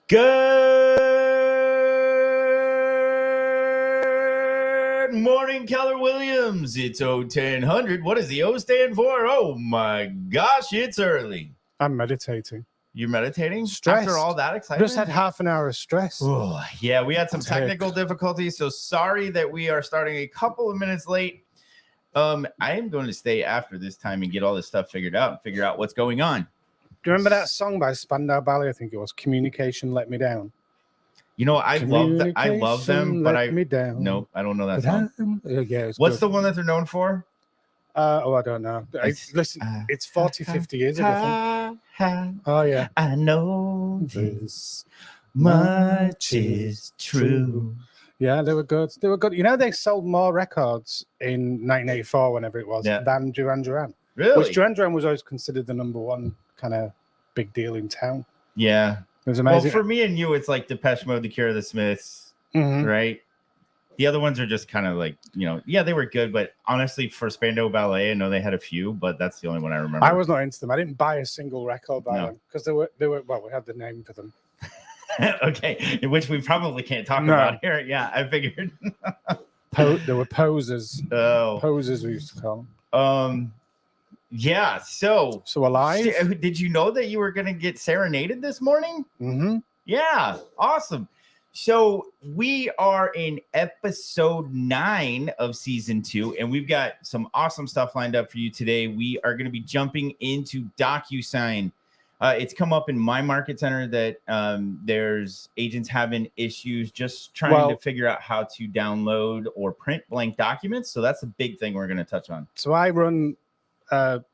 Good morning, Keller Williams. It's 1000. What does the O stand for? Oh my gosh, it's early. I'm meditating. You're meditating? Stressed. After all that excitement? Just had half an hour of stress. Oh, yeah, we had some technical difficulties, so sorry that we are starting a couple of minutes late. I am going to stay after this time and get all this stuff figured out and figure out what's going on. Do you remember that song by Spandau Ballet? I think it was "Communication Let Me Down." You know, I love them, but I down. Nope, I don't know that song. Yeah, what's the one that they're known for? I don't know. Listen, it's 40, 50 years ago. Oh, yeah. I know this much is true. Yeah, they were good. They were good. You know, they sold more records in 1984, whenever it was, than Duran Duran. Really? Which Duran Duran was always considered the number one kind of big deal in town. Yeah. It was amazing. Well, for me and you, it's like Depeche Mode, The Cure, The Smiths, right? The other ones are just kind of like, you know, yeah, they were good, but honestly, for Spandau Ballet, I know they had a few, but that's the only one I remember. I was not into them. I didn't buy a single record by them because they were well, we had the name for them. Okay, which we probably can't talk about here. Yeah, I figured. There were posers. Oh, posers we used to call them. Yeah. So alive. Did you know that you were going to get serenaded this morning? Mm-hmm. Yeah. Awesome. So we are in episode 9 of season 2, and we've got some awesome stuff lined up for you today. We are going to be jumping into Docusign. It's come up in my market center that there's agents having issues just trying to figure out how to download or print blank documents. So that's a big thing we're going to touch on. So I run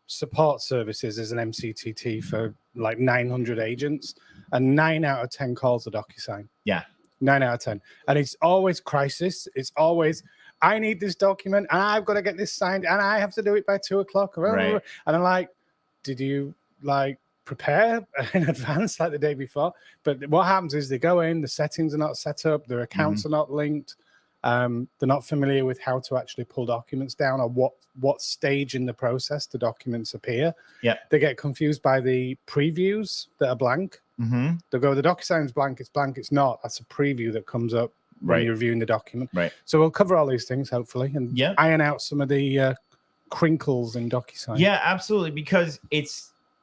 support services as an MCTT for like 900 agents, and 9 out of 10 calls are Docusign. Yeah. 9 out of 10. And it's always crisis. It's always, I need this document and I've got to get this signed and I have to do it by 2:00. Right. And I'm like, did you like prepare in advance like the day before? But what happens is they go in, the settings are not set up, their accounts are not linked. They're not familiar with how to actually pull documents down or what stage in the process the documents appear. Yeah. They get confused by the previews that are blank. They'll go, the DocuSign's blank, it's not. That's a preview that comes up when you're reviewing the document. Right. So we'll cover all these things, hopefully, and iron out some of the crinkles in DocuSign. Yeah, absolutely, because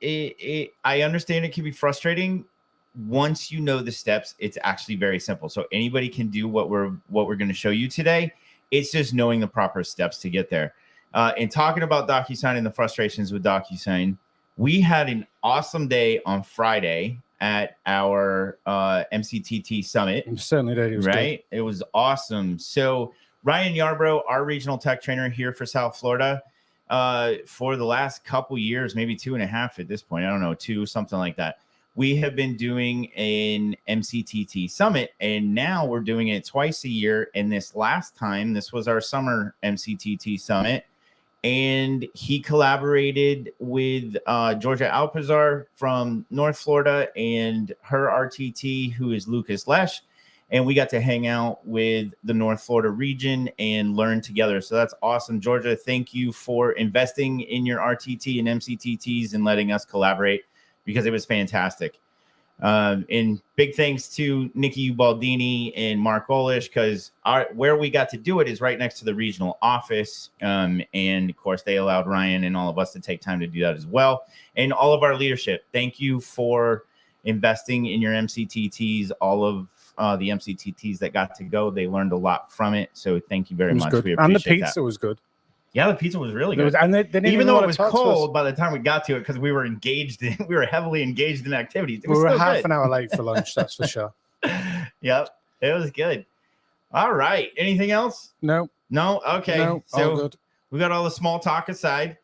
I understand it can be frustrating. Once you know the steps, it's actually very simple. So anybody can do what we're going to show you today. It's just knowing the proper steps to get there. And talking about DocuSign and the frustrations with DocuSign, we had an awesome day on Friday at our MCTT summit. It certainly did. It was right? Good. It was awesome. So Ryan Yarbrough, our regional tech trainer here for South Florida, for the last couple years, maybe 2.5 at this point, I don't know, 2, something like that. We have been doing an MCTT summit, and now we're doing it twice a year. And this last time, this was our summer MCTT summit, and he collaborated with Georgia Alpizar from North Florida and her RTT, who is Lucas Lesh. And we got to hang out with the North Florida region and learn together. So that's awesome. Georgia, thank you for investing in your RTT and MCTTs and letting us collaborate, because it was fantastic. And big thanks to Nikki Ubaldini and Mark Olish, because where we got to do it is right next to the regional office. And of course, they allowed Ryan and all of us to take time to do that as well. And all of our leadership, thank you for investing in your MCTTs. All of the MCTTs that got to go, they learned a lot from it. So thank you very much. Good. We appreciate and the pizza was good. Yeah, the pizza was really good. And they even though it was cold by the time we got to it, because we were heavily engaged in activities. We were half an hour late for lunch, that's for sure. Yep, it was good. All right. Anything else? No. Okay. No, so all good. We got all the small talk aside.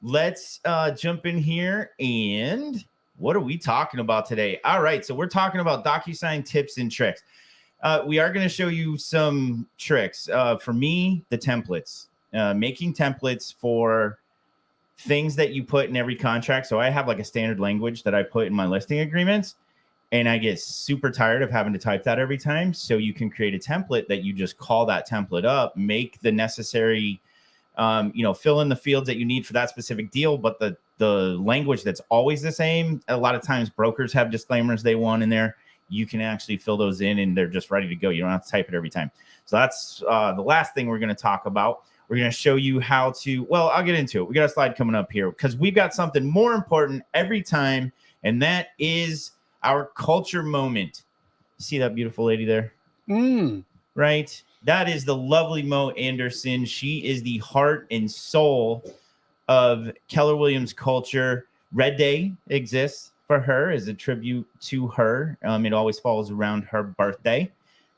Let's jump in here. And what are we talking about today? All right. So we're talking about DocuSign tips and tricks. We are going to show you some tricks. For me, the templates. Making templates for things that you put in every contract. So I have like a standard language that I put in my listing agreements, and I get super tired of having to type that every time. So you can create a template that you just call that template up, make the necessary, fill in the fields that you need for that specific deal. But the language that's always the same. A lot of times brokers have disclaimers they want in there. you can actually fill those in and they're just ready to go. You don't have to type it every time. So that's the last thing we're going to talk about. We're going to show you how to, well, I'll get into it. We got a slide coming up here because we've got something more important every time, and that is our culture moment. See that beautiful lady there? Right? That is the lovely Mo Anderson. She is the heart and soul of Keller Williams culture. Red Day exists for her as a tribute to her. It always falls around her birthday.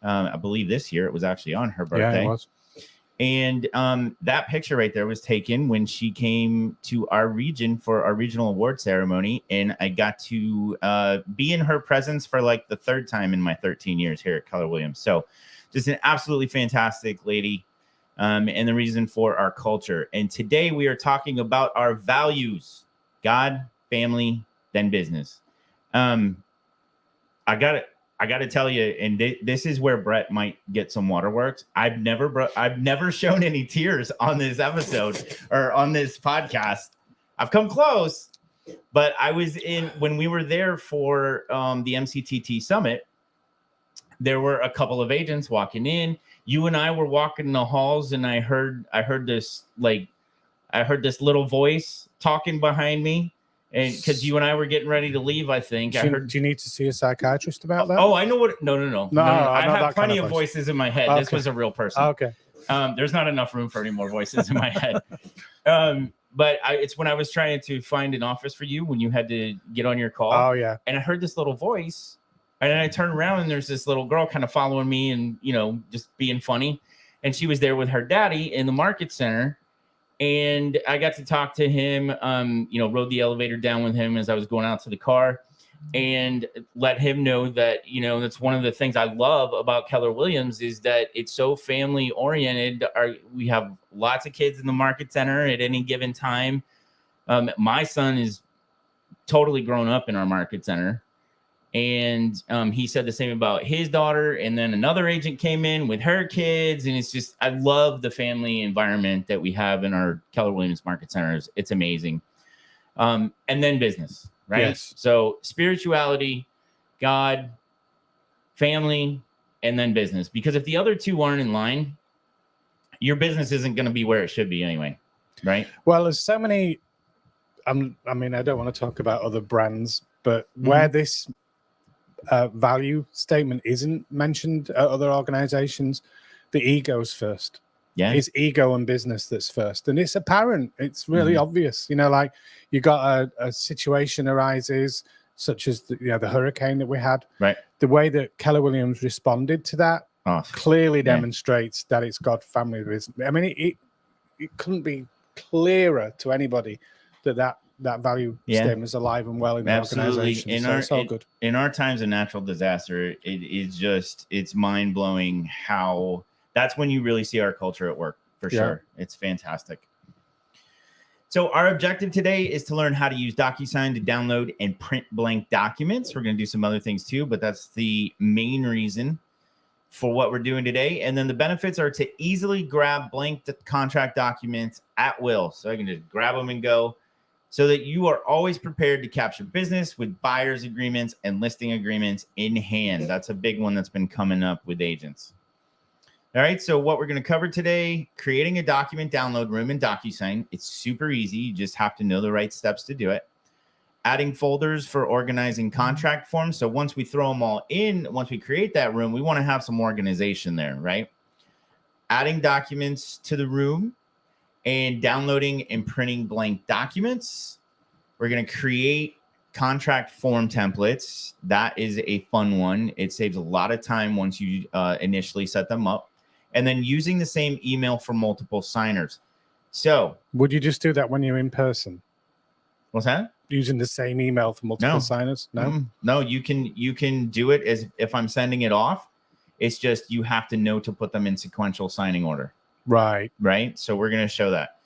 I believe this year it was actually on her birthday. Yeah, it was. And that picture right there was taken when she came to our region for our regional award ceremony. And I got to be in her presence for like the third time in my 13 years here at Keller Williams. So just an absolutely fantastic lady and the reason for our culture. And today we are talking about our values: God, family, then business. I got to tell you, and this is where Brett might get some waterworks. I've never shown any tears on this episode or on this podcast. I've come close, but I was when we were there for the MCTT summit. There were a couple of agents walking in. You and I were walking in the halls, and I heard this little voice talking behind me. And because you and I were getting ready to leave, I think do you need to see a psychiatrist about that? Oh, I know what. No. I have plenty of voices in my head. Okay. This was a real person. Okay. There's not enough room for any more voices in my head. But it's when I was trying to find an office for you when you had to get on your call. Oh yeah. And I heard this little voice, and then I turned around and there's this little girl kind of following me and just being funny, and she was there with her daddy in the market center. And I got to talk to him, rode the elevator down with him as I was going out to the car, and let him know that, that's one of the things I love about Keller Williams is that it's so family oriented. We have lots of kids in the market center at any given time. My son is totally grown up in our market center. And he said the same about his daughter. And then another agent came in with her kids. And it's just, I love the family environment that we have in our Keller Williams market centers. It's amazing. And then business, right? Yes. So spirituality, God, family, and then business. Because if the other two aren't in line, your business isn't going to be where it should be anyway, right? Well, there's so many, I don't want to talk about other brands, but where this value statement isn't mentioned at other organizations, the ego's first. Yeah, it's ego and business that's first, and it's apparent. It's really obvious. Like you got a situation arises, such as the hurricane that we had. Right. The way that Keller Williams responded to that clearly demonstrates that it's got family business. I mean, it couldn't be clearer to anybody that value statement is alive and well in the organization. In our times of natural disaster, it's mind blowing how that's when you really see our culture at work for sure. It's fantastic. So our objective today is to learn how to use Docusign to download and print blank documents. We're going to do some other things too, but that's the main reason for what we're doing today. And then the benefits are to easily grab blank contract documents at will. So I can just grab them and go, so that you are always prepared to capture business with buyer's agreements and listing agreements in hand. That's a big one that's been coming up with agents. All right, so what we're going to cover today, creating a document download room in Docusign. It's super easy. You just have to know the right steps to do it. Adding folders for organizing contract forms. So once we throw them all in, once we create that room, we want to have some organization there, right? Adding documents to the room and downloading and printing blank documents. We're going to create contract form templates. That is a fun one. It saves a lot of time once you initially set them up. And then using the same email for multiple signers. So would you just do that when you're in person? What's that? Using the same email for multiple signers? No, no, you can do it as if I'm sending it off. It's just you have to know to put them in sequential signing order. Right. So we're going to show that.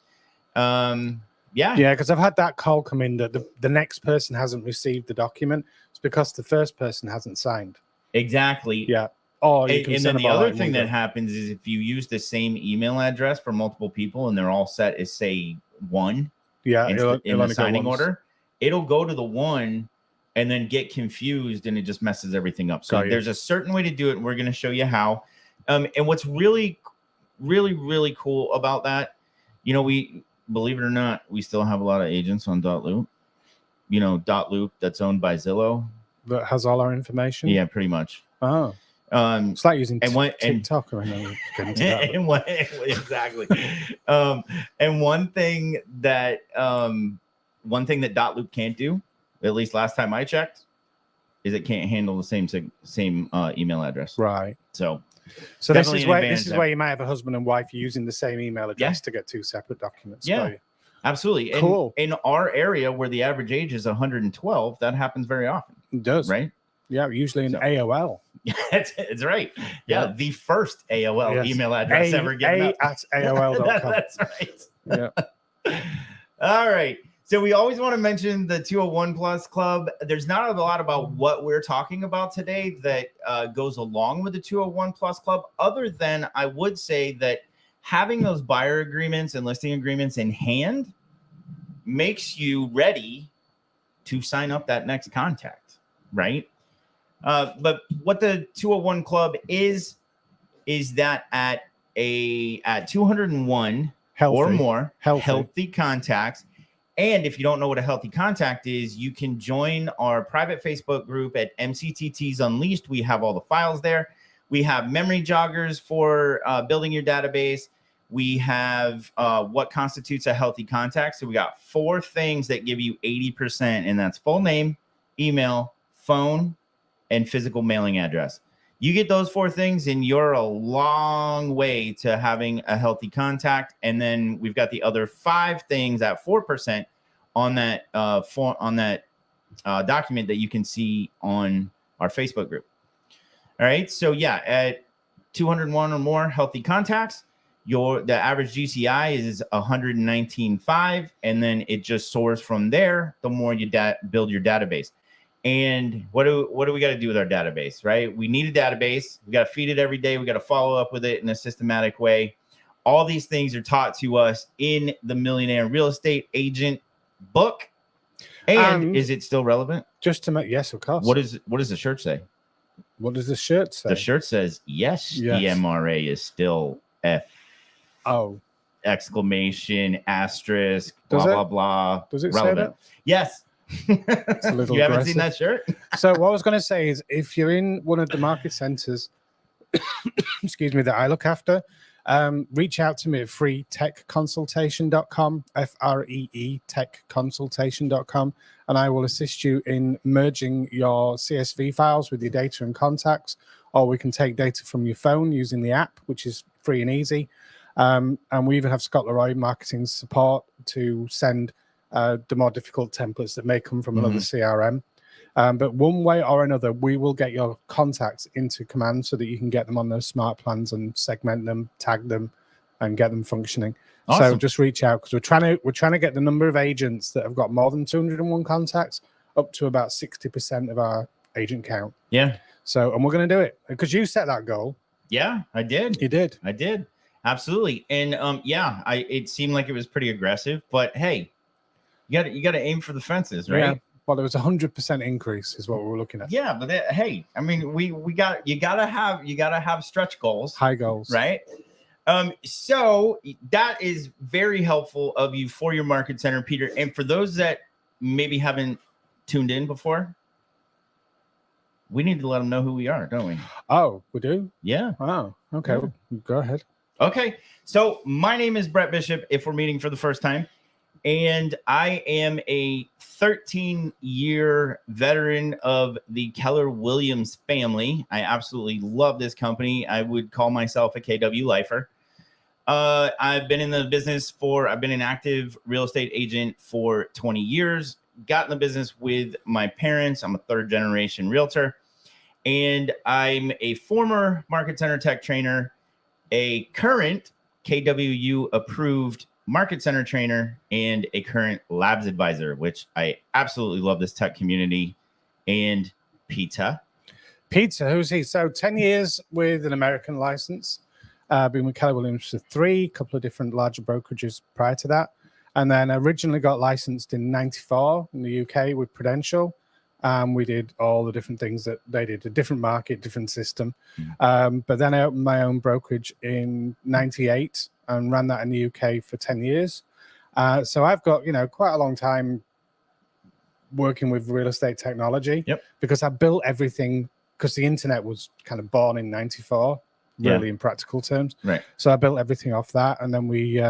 Yeah, because I've had that call come in that the next person hasn't received the document. It's because the first person hasn't signed. Exactly. Yeah. Oh, and then the other thing that happens is if you use the same email address for multiple people and they're all set as say one, in the signing order, it'll go to the one and then get confused, and it just messes everything up. So there's a certain way to do it, and we're going to show you how. And what's really, really, really cool about that, you know, we, believe it or not, we still have a lot of agents on .loop. You know, .loop that's owned by Zillow. That has all our information? Yeah, pretty much. Oh. It's like using TikTok or anything. Exactly. And one thing that .loop can't do, at least last time I checked, is it can't handle the same email address. Right. So this is where you might have a husband and wife using the same email address to get two separate documents. Yeah. Absolutely. Cool. In our area where the average age is 112, that happens very often. It does. Right? Yeah, usually in AOL. It's right. Yeah, the first AOL email address ever given at AOL.com. That's right. Yeah. All right. So we always want to mention the 201 Plus Club. There's not a lot about what we're talking about today that goes along with the 201 Plus Club, other than I would say that having those buyer agreements and listing agreements in hand makes you ready to sign up that next contact, right? But what the 201 Club is that at 201 or more healthy contacts. And if you don't know what a healthy contact is, you can join our private Facebook group at MCTTs Unleashed. We have all the files there. We have memory joggers for building your database. We have what constitutes a healthy contact. So we got 4 things that give you 80%, and that's full name, email, phone, and physical mailing address. You get those 4 things, and you're a long way to having a healthy contact. And then we've got the other 5 things at 4% on that document that you can see on our Facebook group. All right. So yeah, at 201 or more healthy contacts, the average GCI is 119.5, and then it just soars from there the more you build your database. And what do we got to do with our database, right? We need a database. We got to feed it every day. We got to follow up with it in a systematic way. All these things are taught to us in the Millionaire Real Estate Agent book. And is it still relevant? Just to make, yes, of course. What does the shirt say? What does the shirt say? The shirt says, yes. The MRA is still exclamation, asterisk, blah, blah. Does it relevant. say that? Yes. It's a little you haven't seen that shirt? So what I was going to say is, if you're in one of the market centers, excuse me, that I look after, reach out to me at freetechconsultation.com, FREE techconsultation.com, and I will assist you in merging your CSV files with your data and contacts, or we can take data from your phone using the app, which is free and easy. And we even have Scott Leroy marketing support to send the more difficult templates that may come from another CRM. But one way or another, we will get your contacts into Command so that you can get them on those smart plans and segment them, tag them, and get them functioning. Awesome. So just reach out, because we're trying to get the number of agents that have got more than 201 contacts up to about 60% of our agent count. Yeah. So, and we're going to do it because you set that goal. Yeah, I did. You did. I did. Absolutely. And it seemed like it was pretty aggressive, but hey, you got to aim for the fences, right? Yeah. Well, there was 100% increase is what we were looking at. Yeah, but hey, I mean, you gotta have stretch goals, high goals, right? So that is very helpful of you for your market center, Peter. And for those that maybe haven't tuned in before, we need to let them know who we are, don't we? Oh, we do? Yeah. Oh, okay. Yeah. Well, go ahead. Okay. So my name is Brett Bishop, if we're meeting for the first time. And I am a 13-year veteran of the Keller Williams family. I absolutely love this company. I would call myself a KW lifer. I've been in the business I've been an active real estate agent for 20 years. Got in the business with my parents. I'm a 3rd-generation realtor. And I'm a former market center tech trainer, a current KWU-approved market center trainer, and a current labs advisor, which I absolutely love this tech community. And Peter, who's he? So 10 years with an American license. Been with Keller Williams for 3, couple of different larger brokerages prior to that. And then originally got licensed in 94 in the UK with Prudential. We did all the different things that they did, a different market, different system. But then I opened my own brokerage in 98 and ran that in the UK for 10 years. So I've got, quite a long time working with real estate technology. Yep. Because I built everything, because the internet was kind of born in 94, really in practical terms. Right. So I built everything off that. And then we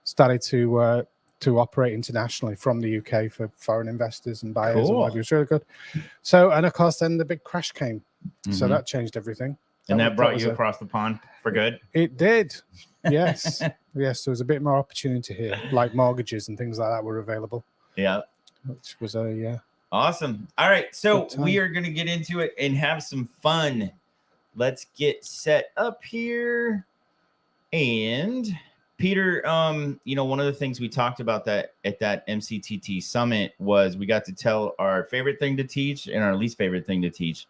started to operate internationally from the UK for foreign investors and buyers. Cool. And it was really good. So, and of course, then the big crash came. So that changed everything. And that brought you across the pond for good? It did. Yes. Yes. There was a bit more opportunity here, like mortgages and things like that were available. Yeah. Which was awesome. All right. So we are going to get into it and have some fun. Let's get set up here. And Peter, one of the things we talked about that at that MCTT summit was we got to tell our favorite thing to teach and our least favorite thing to teach.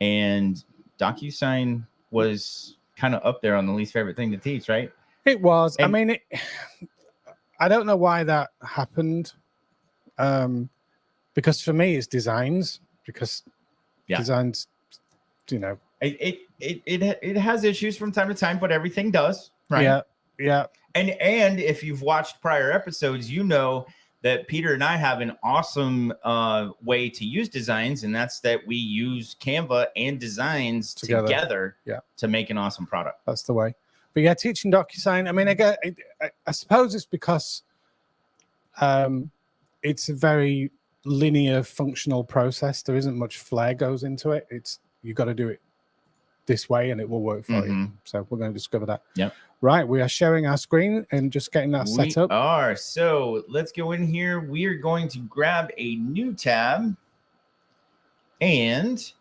And Docusign was kind of up there on the least favorite thing to teach, right? It was. I mean, I don't know why that happened. Because for me, it's designs. Because designs, it has issues from time to time, but everything does, right? Yeah. And if you've watched prior episodes, you know that Peter and I have an awesome way to use designs, and that's that we use Canva and designs together to make an awesome product. That's the way. But yeah, teaching Docusign, I mean, I suppose it's because it's a very linear functional process. There isn't much flair goes into it. You got to do it this way and it will work for you. So we're going to discover that. Yep. Right. We are sharing our screen and just getting that set up. We are. So let's go in here. We are going to grab a new tab and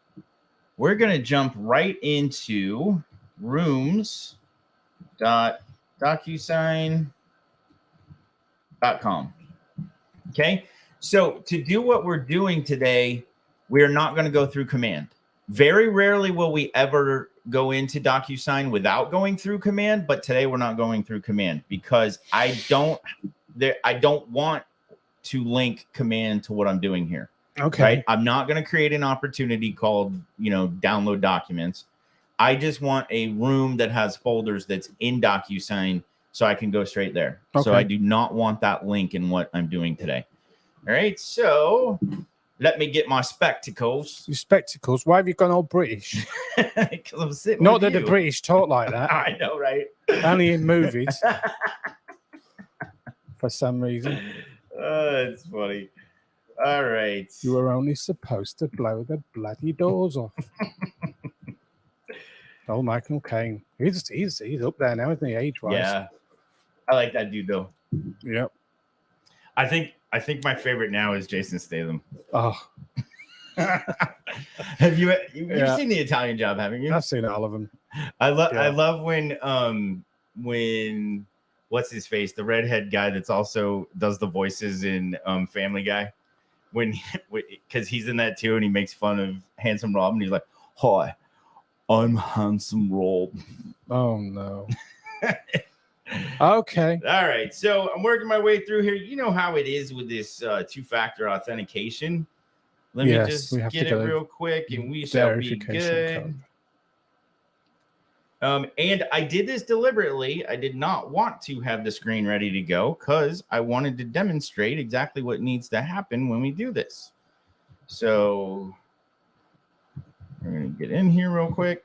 we're going to jump right into rooms.docusign.com. Okay. So to do what we're doing today, we're not going to go through command. Very rarely will we ever go into Docusign without going through command, but today we're not going through command because I don't want to link command to what I'm doing here. Okay. Right? I'm not going to create an opportunity called, download documents. I just want a room that has folders that's in Docusign so I can go straight there. Okay. So I do not want that link in what I'm doing today. All right. So let me get my spectacles. Your spectacles? Why have you gone all British? Because I'm sitting Not that the British talk like that. I know, right? Only in movies. For some reason. It's funny. All right. You were only supposed to blow the bloody doors off. Oh, Michael Caine. He's up there now, isn't he, age-wise? Yeah. I like that dude, though. Yep. I think my favorite now is Jason Statham. Oh. Have you've seen The Italian Job, haven't you? I've seen all of them. I love when what's his face, the redhead guy that's also does the voices in Family Guy, because he's in that too, and he makes fun of Handsome Rob, and he's like, "Hi, I'm Handsome Rob." Oh no. Okay. All right. So I'm working my way through here. You know how it is with this two-factor authentication. Let me just get it real quick and we shall be good. And I did this deliberately. I did not want to have the screen ready to go because I wanted to demonstrate exactly what needs to happen when we do this. So we're going to get in here real quick.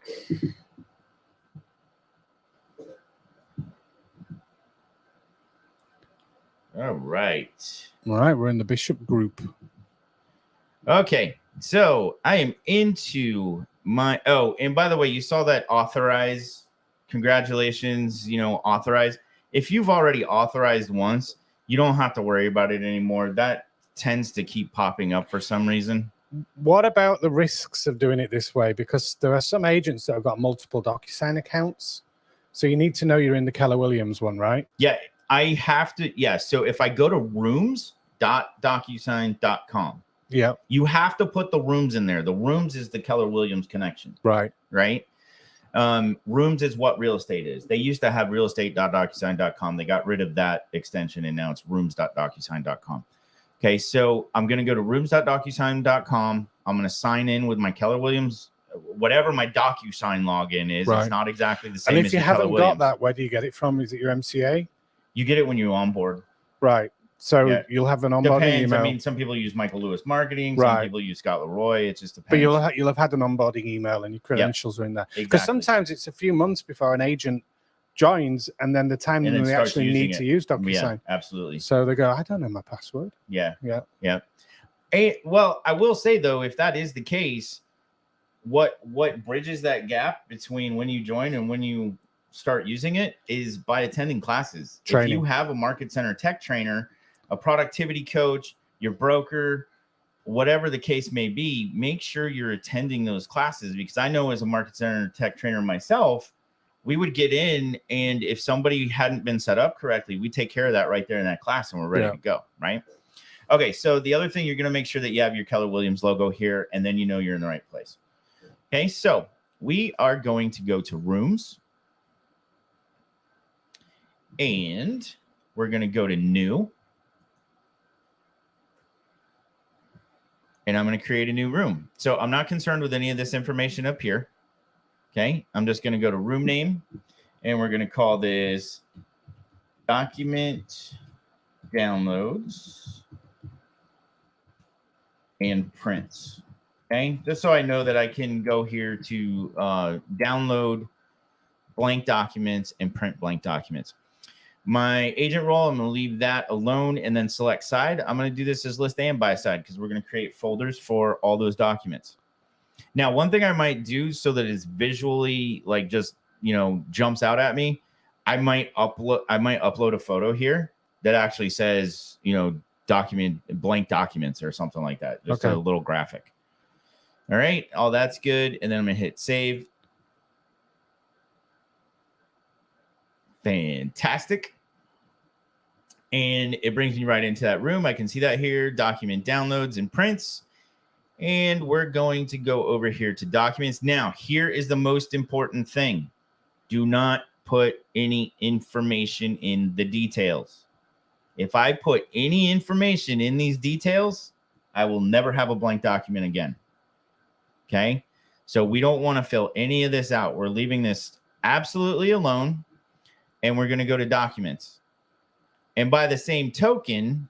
All right. All right. We're in the Bishop group. Okay. So I am into my, and by the way, you saw that authorize. Congratulations, authorize. If you've already authorized once, you don't have to worry about it anymore. That tends to keep popping up for some reason. What about the risks of doing it this way? Because there are some agents that have got multiple Docusign accounts. So you need to know you're in the Keller Williams one, right? Yeah. I have to, So if I go to rooms.docusign.com, you have to put the rooms in there. The rooms is the Keller Williams connection. Right. Rooms is what real estate is. They used to have realestate.docusign.com. They got rid of that extension and now it's rooms.docusign.com. Okay, so I'm going to go to rooms.docusign.com. I'm going to sign in with my Keller Williams, whatever my Docusign login is. Right. It's not exactly the same And if as you your Keller haven't got Williams. that, where do you get it from? Is it your MCA? You get it when you onboard. Right. So Yeah. you'll have an onboarding Depends. email. I mean, some people use Michael Lewis Marketing. Right. Some people use Scott Leroy. It just depends. But you'll have had an onboarding email and your credentials are in there. Because Exactly. sometimes it's a few months before an agent joins, and then the time And then when they starts actually using need it. to use DocuSign. Yeah, absolutely. So they go, I don't know my password. Yeah. Yeah. Yeah. Well, I will say though, if that is the case, what bridges that gap between when you join and when you start using it is by attending classes. Training. If you have a market center tech trainer, a productivity coach, your broker, whatever the case may be, make sure you're attending those classes, because I know as a market center tech trainer myself, we would get in, and if somebody hadn't been set up correctly, we take care of that right there in that class and we're ready to go, right? Okay, so the other thing, you're going to make sure that you have your Keller Williams logo here, and then you know you're in the right place. Okay, so we are going to go to Rooms, and we're going to go to New, and I'm going to create a new room. So I'm not concerned with any of this information up here. Okay, I'm just going to go to room name, and we're going to call this document downloads and prints. Okay, just so I know that I can go here to download blank documents and print blank documents. My agent role, I'm going to leave that alone and then select side. I'm going to do this as list and by side because we're going to create folders for all those documents. Now, one thing I might do so that it's visually like just, you know, jumps out at me, I might upload a photo here that actually says, you know, document blank documents or something like that. Just a little graphic. All right, all that's good. And then I'm going to hit save. Fantastic. And it brings me right into that room. I can see that here, document downloads and prints. And we're going to go over here to documents. Now, here is the most important thing. Do not put any information in the details. If I put any information in these details, I will never have a blank document again. Okay? So we don't want to fill any of this out. We're leaving this absolutely alone. And we're going to go to documents. And by the same token,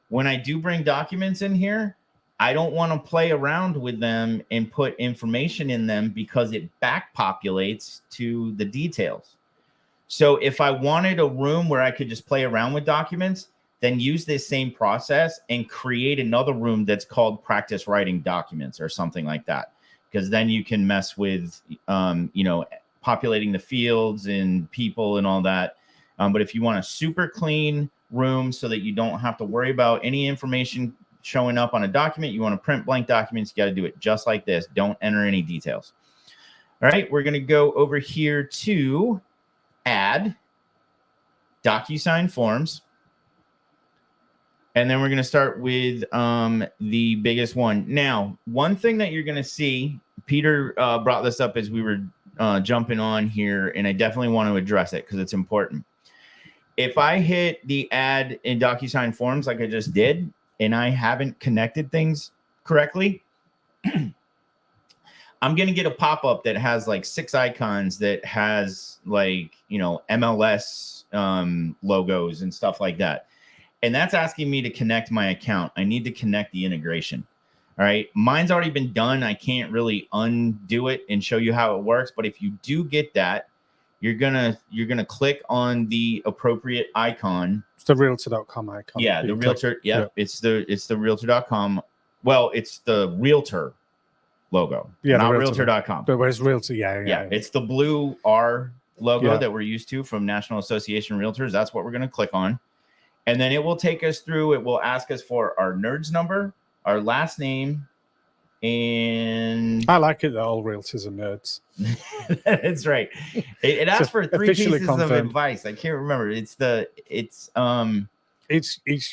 when I do bring documents in here, I don't want to play around with them and put information in them because it back populates to the details. So if I wanted a room where I could just play around with documents, then use this same process and create another room that's called practice writing documents or something like that. Because then you can mess with, you know, populating the fields and people and all that. But if you want a super clean room so that you don't have to worry about any information showing up on a document, you want to print blank documents, you got to do it just like this. Don't enter any details. All right, we're going to go over here to add Docusign forms. And then we're going to start with the biggest one. Now, one thing that you're going to see, Peter brought this up as we were jumping on here, and I definitely want to address it because it's important. If I hit the add in Docusign forms like I just did, and I haven't connected things correctly, I'm going to get a pop-up that has like 6 icons that has like, you know, MLS logos and stuff like that. And that's asking me to connect my account. I need to connect the integration. All right. Mine's already been done. I can't really undo it and show you how it works. But if you do get that, you're gonna click on the appropriate icon. It's the realtor.com icon. Yeah, the realtor. Yeah, it's the realtor.com. Well, it's the realtor logo. Yeah, not realtor.com. But where's realtor? Yeah. It's the blue R logo that we're used to from National Association of Realtors. That's what we're going to click on. And then it will take us through. It will ask us for our NERDS number, our last name, and I like it that all realtors are nerds. That's right. It asks for 3 pieces confirmed. of advice. I can't remember. It's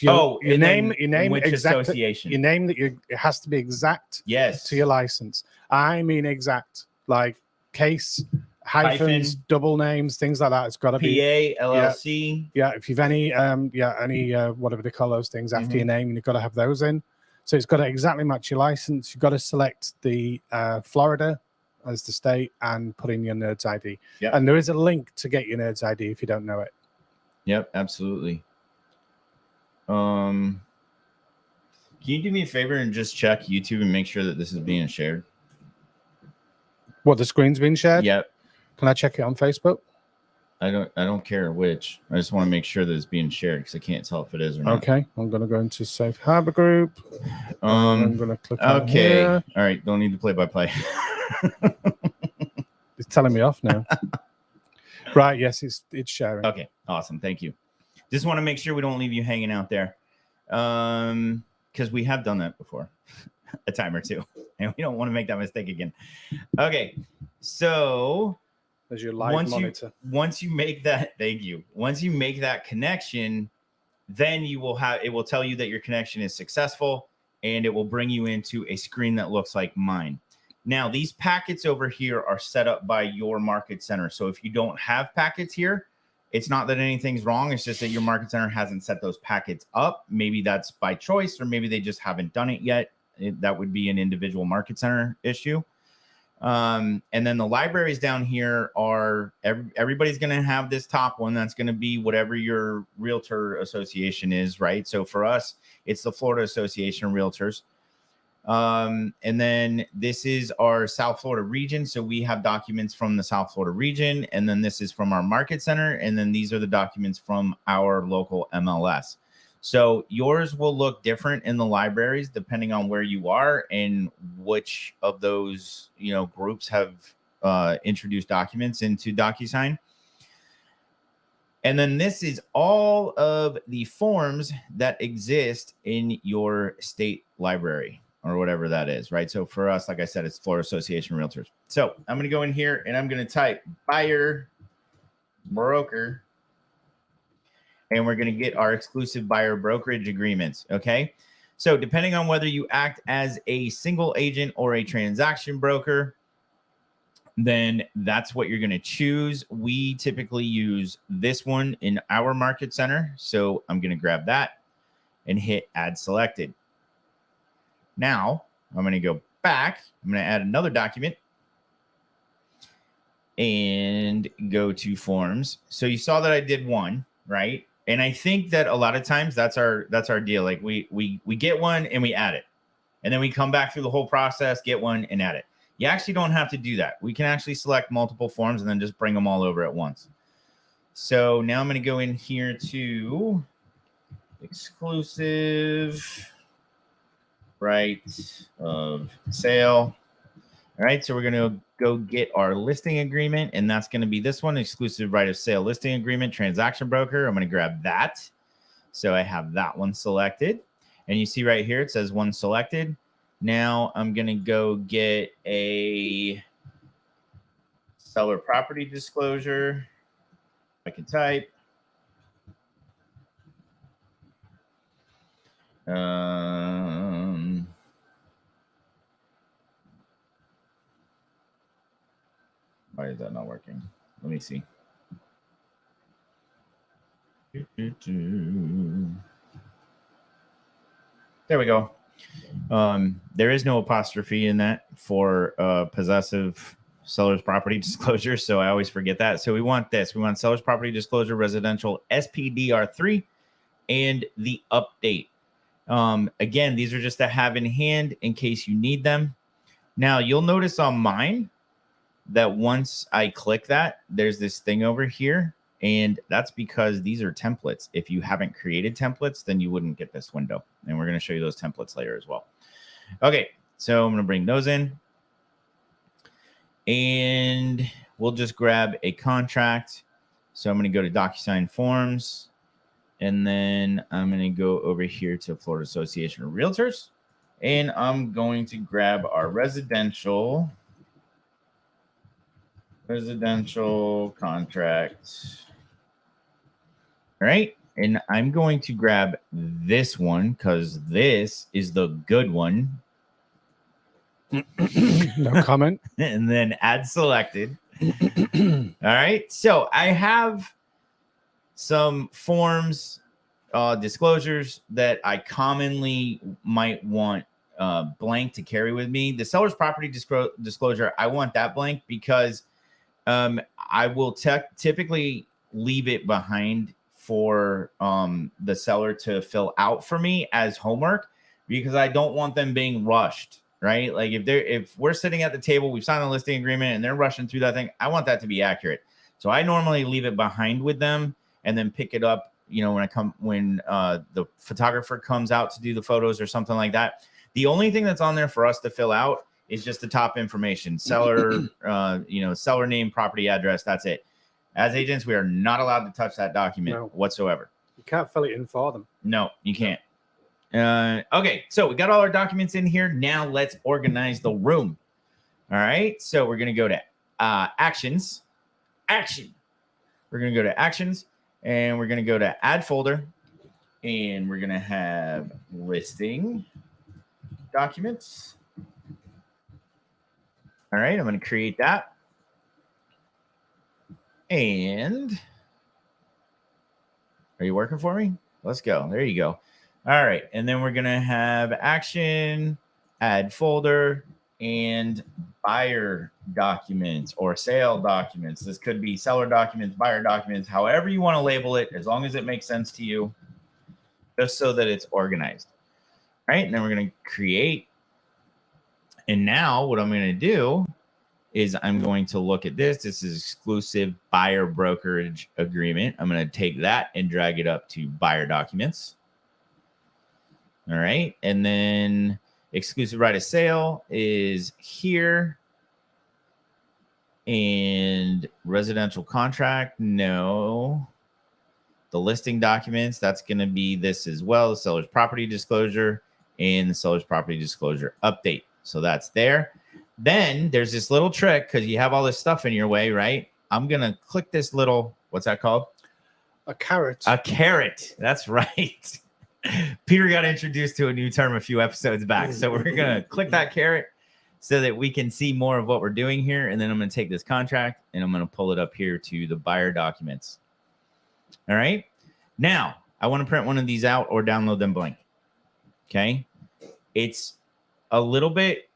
your name, which association. Your name that it has to be exact. Yes. To your license. I mean exact. Like case hyphens, double names, things like that. It's got to be PA, LLC. Yeah, if you've any whatever they call those things after your name, you've got to have those in. So it's got to exactly match your license. You've got to select the Florida as the state and put in your Nerds ID. Yep. And there is a link to get your Nerds ID if you don't know it. Yep, absolutely. Can you do me a favor and just check YouTube and make sure that this is being shared? What, the screen's being shared? Yep. Can I check it on Facebook? I don't care which. I just want to make sure that it's being shared because I can't tell if it is or not. Okay, I'm gonna go into Safe Harbor Group. I'm gonna click on here. All right, don't need to play by play. It's telling me off now. Right, yes, it's sharing. Okay, awesome. Thank you. Just want to make sure we don't leave you hanging out there. Because we have done that before a time or two, and we don't want to make that mistake again. Okay, so there's your live monitor. Once you make that, thank you. Once you make that connection, then it will tell you that your connection is successful, and it will bring you into a screen that looks like mine. Now, these packets over here are set up by your market center. So if you don't have packets here, it's not that anything's wrong. It's just that your market center hasn't set those packets up. Maybe that's by choice, or maybe they just haven't done it yet. That would be an individual market center issue. And then the libraries down here are everybody's going to have this top one. That's going to be whatever your realtor association is, right? So for us, it's the Florida Association of Realtors. And then this is our South Florida region. So we have documents from the South Florida region, and then this is from our market center. And then these are the documents from our local MLS. So yours will look different in the libraries depending on where you are and which of those, groups have introduced documents into Docusign. And then this is all of the forms that exist in your state library, or whatever that is, right? So for us, like I said, it's Florida Association of Realtors. So I'm going to go in here and I'm going to type buyer broker, and we're going to get our exclusive buyer brokerage agreements, okay? So depending on whether you act as a single agent or a transaction broker, then that's what you're going to choose. We typically use this one in our market center. So I'm going to grab that and hit add selected. Now, I'm going to go back. I'm going to add another document and go to forms. So you saw that I did one, right? And I think that a lot of times that's our deal. Like we get one and we add it. And then we come back through the whole process, get one and add it. You actually don't have to do that. We can actually select multiple forms and then just bring them all over at once. So now I'm going to go in here to exclusive right of sale. All right, so we're going to go get our listing agreement, and that's going to be this one, exclusive right of sale listing agreement, transaction broker. I'm going to grab that. So I have that one selected, and you see right here, it says one selected. Now I'm going to go get a seller property disclosure. I can type. Why is that not working? Let me see. There we go. There is no apostrophe in that for possessive seller's property disclosure, so I always forget that. So we want this. We want seller's property disclosure, residential SPDR3, and the update. Again, these are just to have in hand in case you need them. Now, you'll notice on mine that once I click that, there's this thing over here, and that's because these are templates. If you haven't created templates, then you wouldn't get this window, and we're going to show you those templates later as well. Okay, so I'm going to bring those in, and we'll just grab a contract. So I'm going to go to Docusign Forms, and then I'm going to go over here to Florida Association of Realtors, and I'm going to grab our residential contract. All right. And I'm going to grab this one because this is the good one. No comment. And then add selected. All right. So I have some forms, disclosures that I commonly might want blank to carry with me. The seller's property disclosure, I want that blank because I will typically leave it behind for the seller to fill out for me as homework because I don't want them being rushed, right? Like if we're sitting at the table, we've signed a listing agreement and they're rushing through that thing, I want that to be accurate. So I normally leave it behind with them and then pick it up, when the photographer comes out to do the photos or something like that. The only thing that's on there for us to fill out is just the top information, seller, seller name, property address. That's it. As agents, we are not allowed to touch that document whatsoever. You can't fill it in for them. No, you can't. Okay, so we got all our documents in here. Now let's organize the room. All right, so we're going to go to actions. We're going to go to actions, and we're going to go to add folder, and we're going to have listing documents. All right, I'm going to create that. And are you working for me? Let's go. There you go. All right. And then we're going to have action, add folder, and buyer documents or sale documents. This could be seller documents, buyer documents, however you want to label it, as long as it makes sense to you, just so that it's organized. All right. And then we're going to create. And now what I'm going to do is I'm going to look at this. This is exclusive buyer brokerage agreement. I'm going to take that and drag it up to buyer documents. All right. And then exclusive right of sale is here. And residential contract, no. The listing documents, that's going to be this as well. The seller's property disclosure and the seller's property disclosure update. So that's there. Then there's this little trick because you have all this stuff in your way, right? I'm going to click this little, what's that called? A carrot. A carrot. That's right. Peter got introduced to a new term a few episodes back. So we're going to click that carrot so that we can see more of what we're doing here. And then I'm going to take this contract and I'm going to pull it up here to the buyer documents. All right. Now, I want to print one of these out or download them blank. Okay. It's a little bit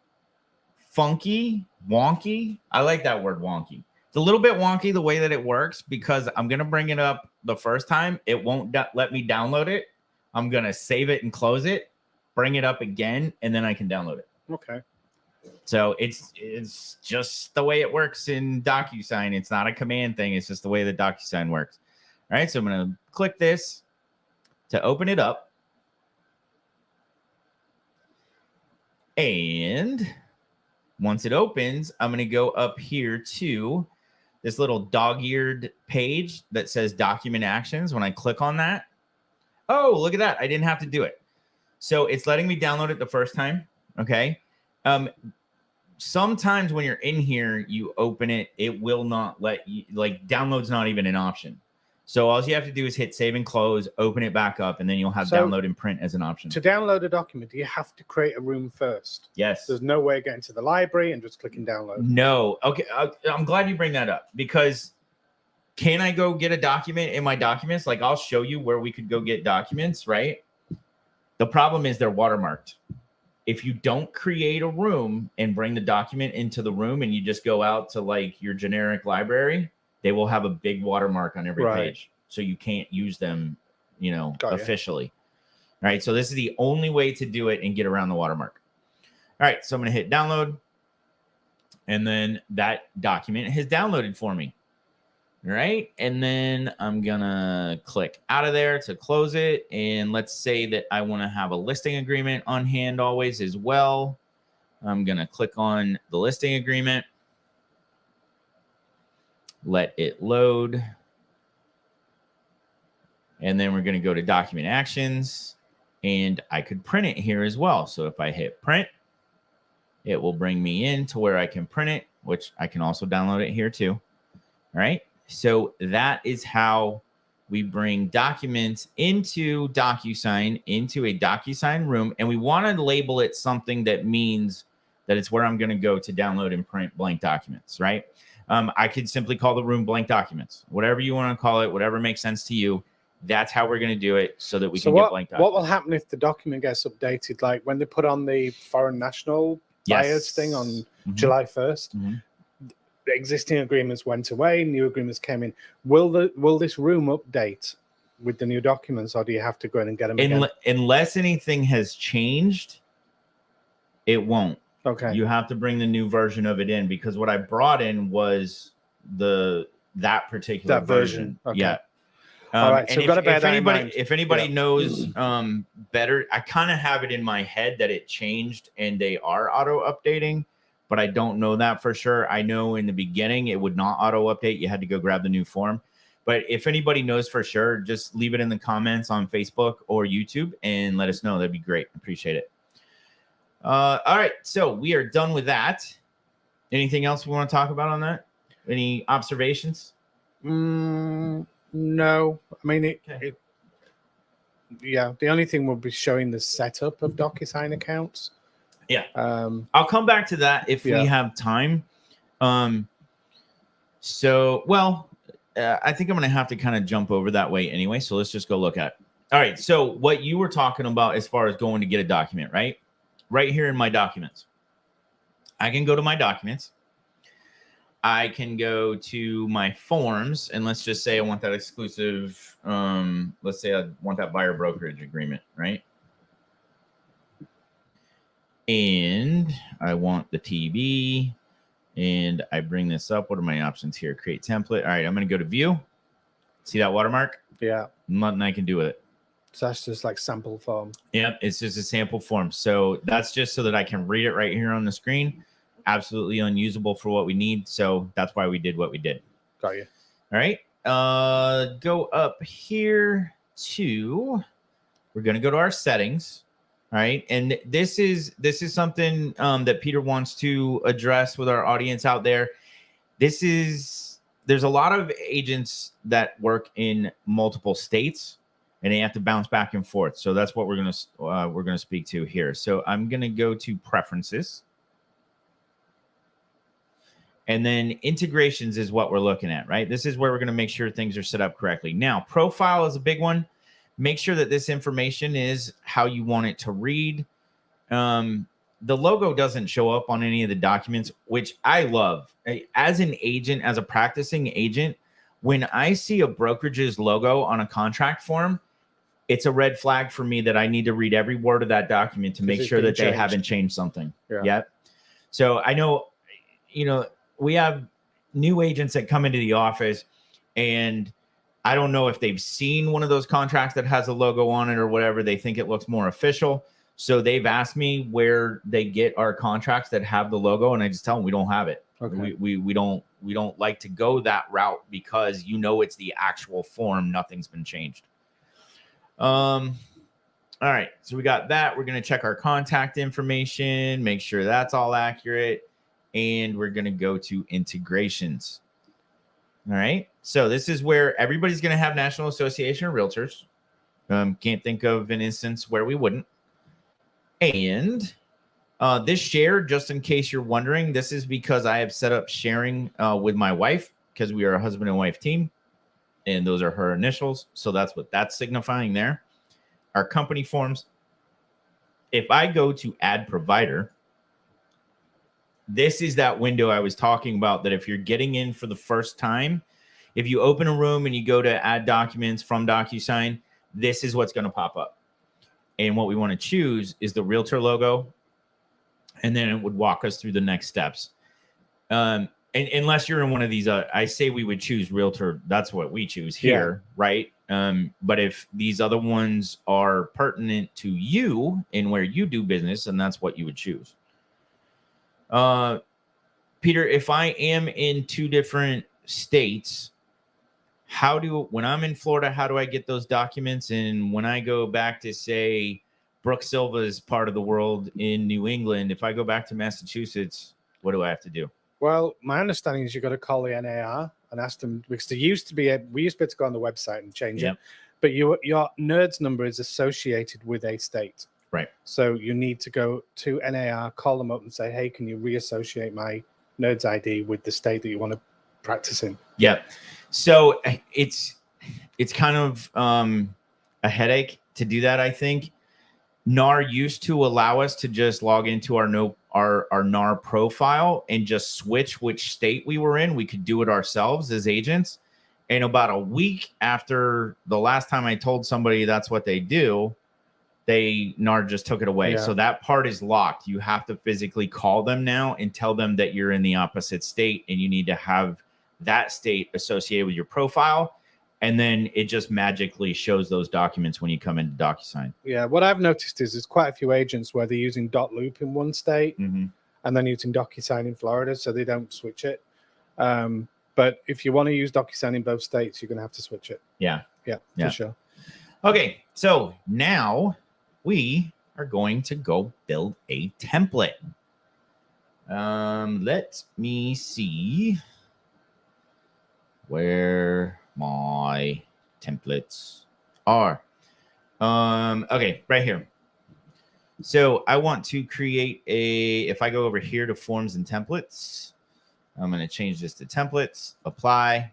funky, wonky. I like that word wonky. It's a little bit wonky the way that it works because I'm going to bring it up the first time. It won't let me download it. I'm going to save it and close it, bring it up again, and then I can download it. Okay. So it's just the way it works in Docusign. It's not a command thing. It's just the way that Docusign works. All right. So I'm going to click this to open it up. And once it opens, I'm going to go up here to this little dog-eared page that says document actions. When I click on that, oh, look at that. I didn't have to do it. So it's letting me download it the first time. Okay. Sometimes when you're in here, you open it, it will not let you, like, download's not even an option. So all you have to do is hit save and close, open it back up, and then you'll have download and print as an option. To download a document, do you have to create a room first? Yes. There's no way of getting to the library and just clicking download. No. Okay. I'm glad you bring that up because can I go get a document in my documents? Like I'll show you where we could go get documents, right? The problem is they're watermarked. If you don't create a room and bring the document into the room and you just go out to like your generic library, they will have a big watermark on every page. So you can't use them, officially. All right. So this is the only way to do it and get around the watermark. All right. So I'm going to hit download. And then that document has downloaded for me. All right. And then I'm going to click out of there to close it. And let's say that I want to have a listing agreement on hand always as well. I'm going to click on the listing agreement. Let it load. And then we're going to go to document actions and I could print it here as well. So if I hit print, it will bring me in to where I can print it, which I can also download it here too. All right. So that is how we bring documents into Docusign, into a Docusign room. And we want to label it something that means that it's where I'm going to go to download and print blank documents, right? I could simply call the room blank documents, whatever you want to call it, whatever makes sense to you. That's how we're going to do it so that we can get blank documents. What will happen if the document gets updated? Like when they put on the foreign national buyers thing on July 1st, the existing agreements went away, new agreements came in. Will this room update with the new documents, or do you have to go in and get them again? Unless anything has changed, it won't. Okay. You have to bring the new version of it in, because what I brought in was that particular version. Okay. Yeah. All right, so we've got to bear that in mind. If anybody knows better, I kind of have it in my head that it changed and they are auto updating, but I don't know that for sure. I know in the beginning it would not auto update. You had to go grab the new form. But if anybody knows for sure, just leave it in the comments on Facebook or YouTube and let us know. That'd be great. Appreciate it. All right, so we are done with that. Anything else we want to talk about on that? Any observations? No, I mean yeah. The only thing will be showing the setup of Docusign accounts. Yeah. I'll come back to that if we have time. I think I'm going to have to kind of jump over that way anyway. So let's just go look at it. All right. So what you were talking about as far as going to get a document, right? Right here in my documents, I can go to my documents. I can go to my forms, and let's just say I want that exclusive. Let's say I want that buyer brokerage agreement, right? And I want the TB, and I bring this up. What are my options here? Create template. All right, I'm going to go to view. See that watermark? Yeah. Nothing I can do with it. So that's just like sample form. Yep, it's just a sample form. So that's just so that I can read it right here on the screen. Absolutely unusable for what we need. So that's why we did what we did. Got you. All right. Go up here to, we're going to go to our settings. All right. And this is something that Peter wants to address with our audience out there. There's a lot of agents that work in multiple states, and they have to bounce back and forth. So that's what we're going to speak to here. So I'm going to go to preferences. And then integrations is what we're looking at, right? This is where we're going to make sure things are set up correctly. Now, profile is a big one. Make sure that this information is how you want it to read. The logo doesn't show up on any of the documents, which I love. As an agent, as a practicing agent, when I see a brokerage's logo on a contract form, it's a red flag for me that I need to read every word of that document to make sure that they haven't changed something yet. So I know, we have new agents that come into the office, and I don't know if they've seen one of those contracts that has a logo on it or whatever. They think it looks more official. So they've asked me where they get our contracts that have the logo, and I just tell them we don't have it. Okay. We don't like to go that route because it's the actual form. Nothing's been changed. All right. So we got that. We're going to check our contact information, make sure that's all accurate. And we're going to go to integrations. All right. So this is where everybody's going to have National Association of Realtors. Can't think of an instance where we wouldn't. And this share, just in case you're wondering, this is because I have set up sharing with my wife, because we are a husband and wife team. And those are her initials. So that's what that's signifying there. Our company forms. If I go to add provider, this is that window I was talking about, that if you're getting in for the first time, if you open a room and you go to add documents from Docusign, this is what's going to pop up. And what we want to choose is the realtor logo. And then it would walk us through the next steps. And unless you're in one of these, I say we would choose realtor. That's what we choose here, right? But if these other ones are pertinent to you and where you do business, and that's what you would choose. Peter, if I am in two different states, when I'm in Florida, how do I get those documents? And when I go back to, say, Brooke Silva's part of the world in New England, if I go back to Massachusetts, what do I have to do? Well, my understanding is you've got to call the NAR and ask them, because we used to be able to go on the website and change it, but your NERDS number is associated with a state. Right. So you need to go to NAR, call them up and say, hey, can you reassociate my NERDS ID with the state that you want to practicing. Yeah. So it's kind of a headache to do that, I think. NAR used to allow us to just log into our NAR profile and just switch which state we were in. We could do it ourselves as agents. And about a week after the last time I told somebody that's what they do, NAR just took it away. Yeah. So that part is locked. You have to physically call them now and tell them that you're in the opposite state and you need to have that state associated with your profile. And then it just magically shows those documents when you come into Docusign. Yeah, what I've noticed is there's quite a few agents where they're using .loop in one state and then using Docusign in Florida, so they don't switch it. But if you want to use Docusign in both states, you're going to have to switch it. Yeah, for sure. Okay, so now we are going to go build a template. Let me see where my templates are. Okay, right here. So I want to create if I go over here to forms and templates, I'm going to change this to templates, apply.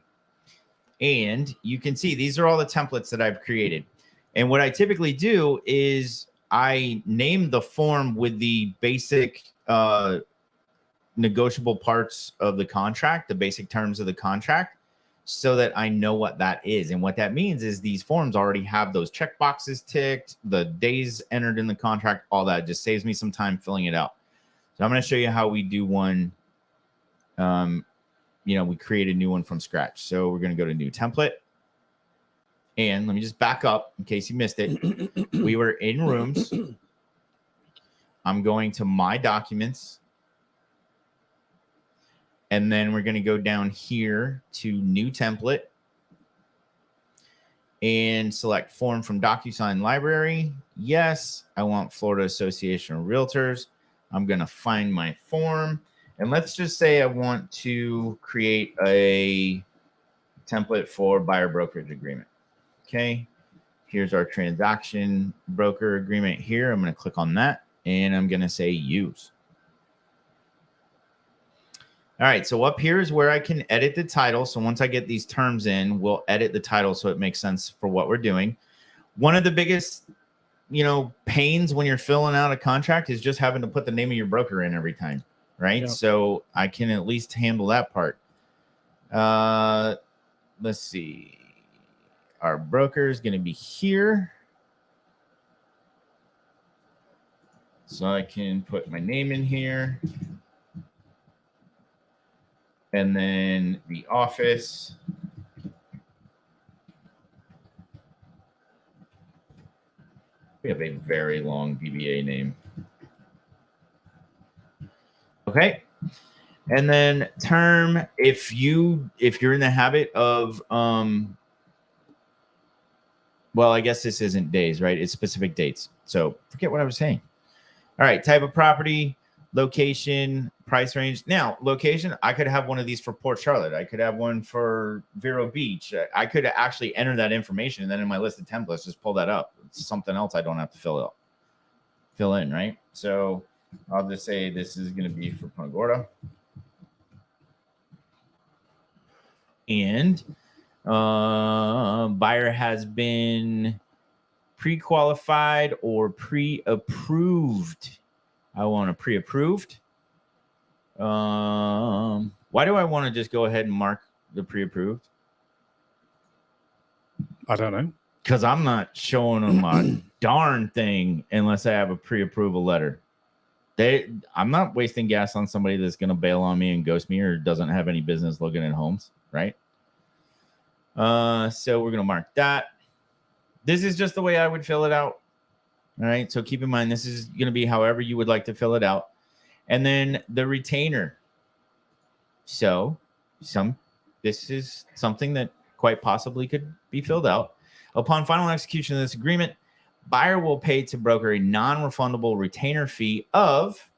And you can see these are all the templates that I've created. And what I typically do is I name the form with the basic negotiable parts of the contract, the basic terms of the contract, so that I know what that is. And what that means is these forms already have those check boxes ticked, the days entered in the contract, all that. It just saves me some time filling it out. So I'm going to show you how we do one. We create a new one from scratch. So we're going to go to new template. And let me just back up in case you missed it. We were in rooms. I'm going to my documents. And then we're going to go down here to new template and select form from Docusign library. Yes, I want Florida Association of Realtors. I'm going to find my form. And let's just say I want to create a template for buyer brokerage agreement. Okay, here's our transaction broker agreement here. I'm going to click on that and I'm going to say use. All right, so up here is where I can edit the title. So once I get these terms in, we'll edit the title so it makes sense for what we're doing. One of the biggest, pains when you're filling out a contract is just having to put the name of your broker in every time, right? Yeah. So I can at least handle that part. Let's see. Our broker is going to be here. So I can put my name in here. And then the office. We have a very long DBA name. Okay. And then term, if you're in the habit of well, I guess this isn't days, right? It's specific dates. So forget what I was saying. All right, type of property, location, price range. Now, location, I could have one of these for Port Charlotte. I could have one for Vero Beach. I could actually enter that information and then in my list of templates, just pull that up. It's something else I don't have to fill in, right? So I'll just say this is going to be for Punta Gorda. And buyer has been pre-qualified or pre-approved. I want a pre-approved. Why do I want to just go ahead and mark the pre-approved? I don't know. Because I'm not showing them a darn thing unless I have a pre-approval letter. I'm not wasting gas on somebody that's going to bail on me and ghost me or doesn't have any business looking at homes, right? So we're going to mark that. This is just the way I would fill it out. All right. So keep in mind, this is going to be however you would like to fill it out. And then the retainer. So this is something that quite possibly could be filled out. Upon final execution of this agreement, buyer will pay to broker a non-refundable retainer fee of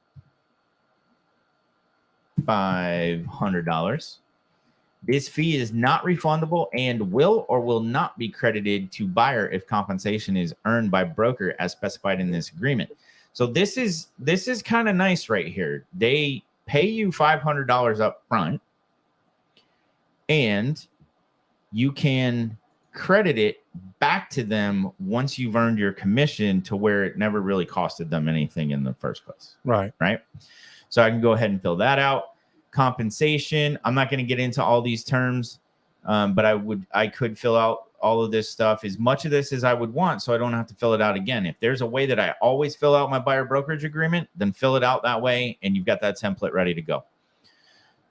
$500. This fee is not refundable and will or will not be credited to buyer if compensation is earned by broker as specified in this agreement. So this is kind of nice right here. They pay you $500 up front, and you can credit it back to them once you've earned your commission to where it never really costed them anything in the first place. Right. So I can go ahead and fill that out. Compensation. I'm not going to get into all these terms, but I could fill out all of this stuff, as much of this as I would want, so I don't have to fill it out again. If there's a way that I always fill out my buyer brokerage agreement, then fill it out that way, and you've got that template ready to go.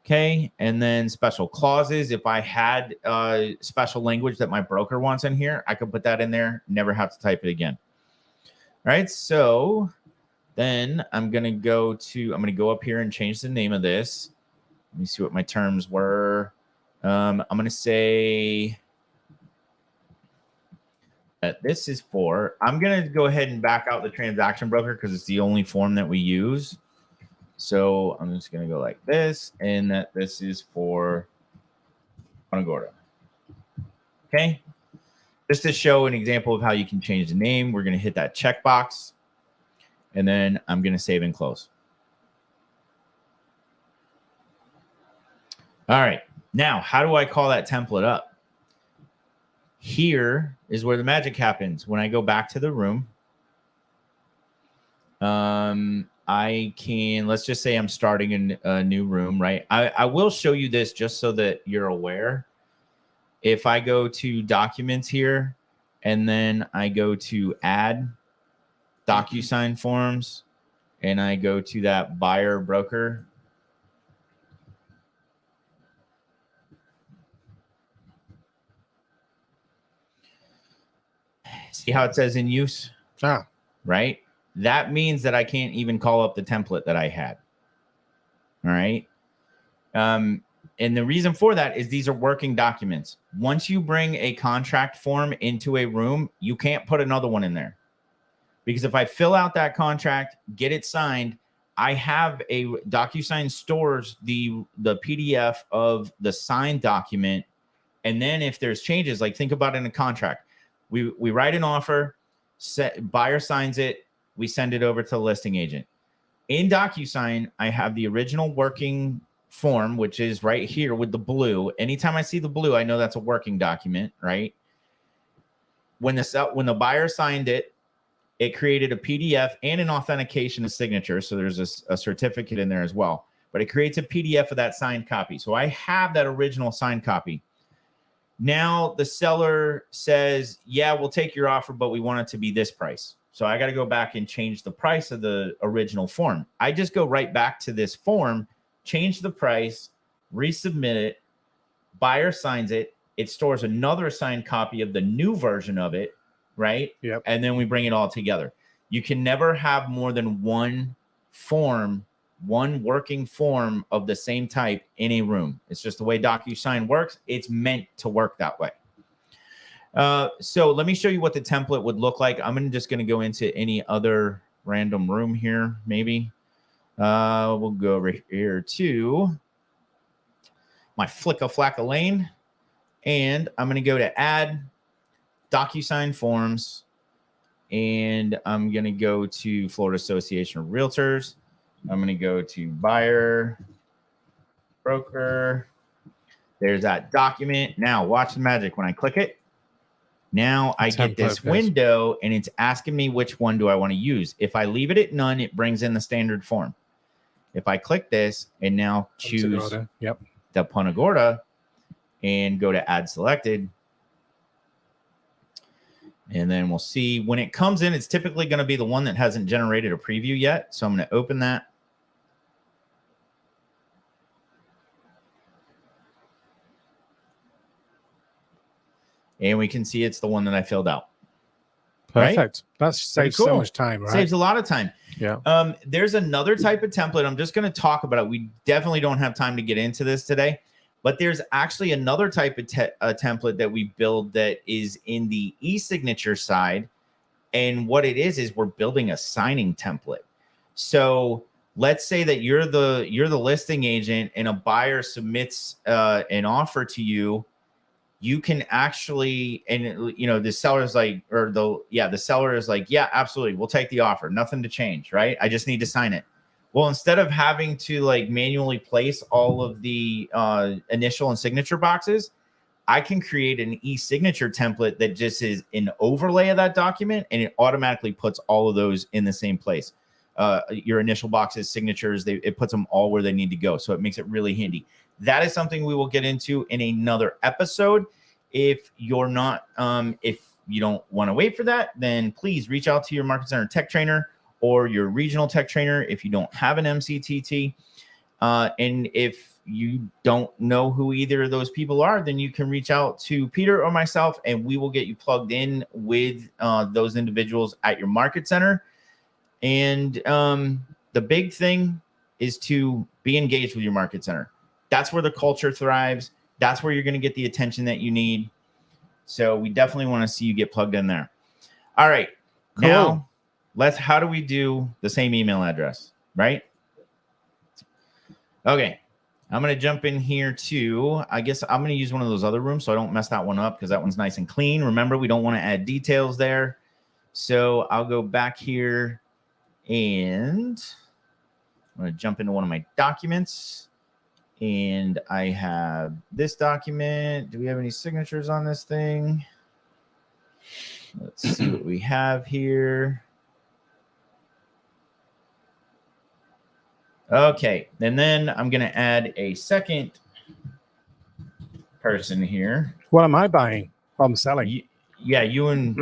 Okay, and then special clauses. If I had special language that my broker wants in here, I could put that in there, never have to type it again. All right, so then I'm going to go up here and change the name of this. Let me see what my terms were. I'm going to say that this is for, I'm going to go ahead and back out the transaction broker because it's the only form that we use. So I'm just going to go like this, and that this is for Punagorda. Okay. Just to show an example of how you can change the name, we're going to hit that checkbox, and then I'm going to save and close. All right. Now, how do I call that template up? Here is where the magic happens. When I go back to the room, I can, let's just say I'm starting a new room, right? I will show you this just so that you're aware. If I go to documents here, and then I go to add Docusign forms, and I go to that buyer broker. See how it says in use? Right? That means that I can't even call up the template that I had. All right. And the reason for that is these are working documents. Once you bring a contract form into a room, you can't put another one in there. Because if I fill out that contract, get it signed, I have a Docusign stores the PDF of the signed document. And then if there's changes, like think about it in a contract. We write an offer, buyer signs it, we send it over to the listing agent. In Docusign, I have the original working form, which is right here with the blue. Anytime I see the blue, I know that's a working document, right? When the buyer signed it, it created a PDF and an authentication of signature. So there's a certificate in there as well. But it creates a PDF of that signed copy. So I have that original signed copy. Now the seller says, yeah, we'll take your offer, but we want it to be this price. So I got to go back and change the price of the original form. I just go right back to this form, change the price, resubmit it, buyer signs it. It stores another signed copy of the new version of it, right? Yep. And then we bring it all together. You can never have more than one form, one working form of the same type in a room. It's just the way Docusign works. It's meant to work that way. So let me show you what the template would look like. I'm just going to go into any other random room here, maybe. We'll go over here to my Flicka-Flacka lane, and I'm going to go to add Docusign forms, and I'm going to go to Florida Association of Realtors. I'm going to go to buyer broker. There's that document. Now watch the magic. When I click it, now I get this window, and it's asking me which one do I want to use. If I leave it at none, it brings in the standard form. If I click this and now choose the Punagorda and go to add selected, and then we'll see when it comes in, it's typically going to be the one that hasn't generated a preview yet. So I'm going to open that. And we can see it's the one that I filled out. Perfect. Right? That saves so much time, right? Saves a lot of time. Yeah. There's another type of template. I'm just going to talk about it. We definitely don't have time to get into this today, but there's actually another type of template that we build that is in the e-signature side. And what it is we're building a signing template. So let's say that you're the listing agent and a buyer submits an offer to you. You can actually, and the seller's like, the seller is like, yeah, absolutely, we'll take the offer. Nothing to change, right? I just need to sign it. Well, instead of having to like manually place all of the initial and signature boxes, I can create an e-signature template that just is an overlay of that document, and it automatically puts all of those in the same place. Your initial boxes, signatures, it puts them all where they need to go. So it makes it really handy. That is something we will get into in another episode. If you're not, if you don't want to wait for that, then please reach out to your Market Center tech trainer or your regional tech trainer if you don't have an MCTT. And if you don't know who either of those people are, then you can reach out to Peter or myself, and we will get you plugged in with those individuals at your Market Center. And the big thing is to be engaged with your Market Center. That's where the culture thrives. That's where you're going to get the attention that you need. So we definitely want to see you get plugged in there. All right. Cool. Now, how do we do the same email address, right? Okay. I'm going to jump in here too. I guess I'm going to use one of those other rooms so I don't mess that one up because that one's nice and clean. Remember, we don't want to add details there. So I'll go back here and I'm going to jump into one of my documents. And I have this document. Do we have any signatures on this thing? Let's see what we have here. Okay, and then I'm going to add a second person here. What am I buying? I'm selling. Yeah, you and